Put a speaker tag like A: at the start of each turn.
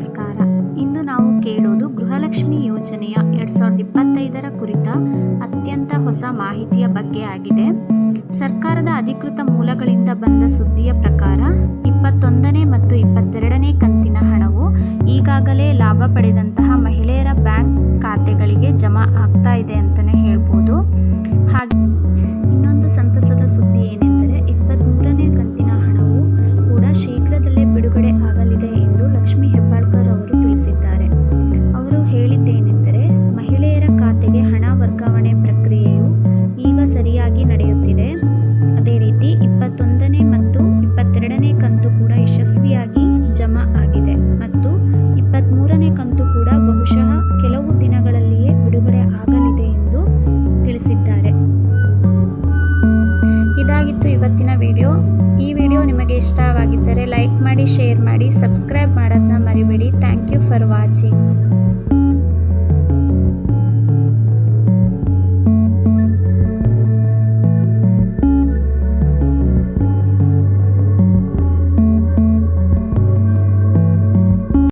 A: ನಮಸ್ಕಾರ. ಇಂದು ನಾವು ಕೇಳೋದು ಗೃಹಲಕ್ಷ್ಮಿ ಯೋಜನೆಯ 2025ರ ಕುರಿತ ಅತ್ಯಂತ ಹೊಸ ಮಾಹಿತಿಯ ಬಗ್ಗೆ ಆಗಿದೆ. ಸರ್ಕಾರದ ಅಧಿಕೃತ ಮೂಲಗಳಿಂದ ಬಂದ ಸುದ್ದಿಯ ಪ್ರಕಾರ 21ನೇ ಮತ್ತು 22ನೇ ಕಂತಿನ ಹಣವು ಈಗಾಗಲೇ ಲಾಭ ಪಡೆದಂತಹ ಮಹಿಳೆಯರ ಬ್ಯಾಂಕ್ ಖಾತೆಗಳಿಗೆ ಜಮಾ ಆಗ್ತಾ ಇದೆ ಅಂತಲೇ ಹೇಳ್ಬೋದು. ಹಾಗೆ ಇನ್ನೊಂದು ಸಂತಸದ ಸುದ್ದಿ ಏನೆಂದರೆ 23ನೇ ಕಂತಿನ ಹಣವು ಕೂಡ ಶೀಘ್ರದಲ್ಲೇ ಬಿಡುಗಡೆ ಆಗಲಿದೆ ಎಂದು ಲಕ್ಷ್ಮಿ ಹೆಬ್ಬಾಳ್ಕರ್ ಅವರು ತಿಳಿಸಿದ್ದಾರೆ. ಅವರು ಹೇಳಿದ್ದೇನೆಂದರೆ, ಮಹಿಳೆಯರ ಖಾತೆಗೆ ಹಣ ವರ್ಗಾವಣೆ ಪ್ರಕ್ರಿಯೆಯು ಈಗ ಸರಿಯಾಗಿ ನಡೆಯುತ್ತಿದೆ. ಅದೇ ರೀತಿ 21ನೇ ಮತ್ತು 22ನೇ ಕಂತು ಕೂಡ ಯಶಸ್ವಿಯಾಗಿ ಜಮಾ ಆಗಿದೆ ಮತ್ತು 23ನೇ ಕಂತು ಕೂಡ ಬಹುಶಃ ಕೆಲವು ದಿನಗಳಲ್ಲಿಯೇ ಬಿಡುಗಡೆ ಆಗಲಿದೆ ಎಂದು ತಿಳಿಸಿದ್ದಾರೆ. ಇದಾಗಿತ್ತು ಇವತ್ತಿನ ವಿಡಿಯೋ. ಈ ವಿಡಿಯೋ ನಿಮಗೆ ಇಷ್ಟವಾಗಿದ್ದರೆ ಲೈಕ್ ಮಾಡಿ, ಶೇರ್ ಮಾಡಿ, ಸಬ್ಸ್ಕ್ರೈಬ್ ಮಾಡೋದನ್ನ ಮರಿಬೇಡಿ. Thank you for watching.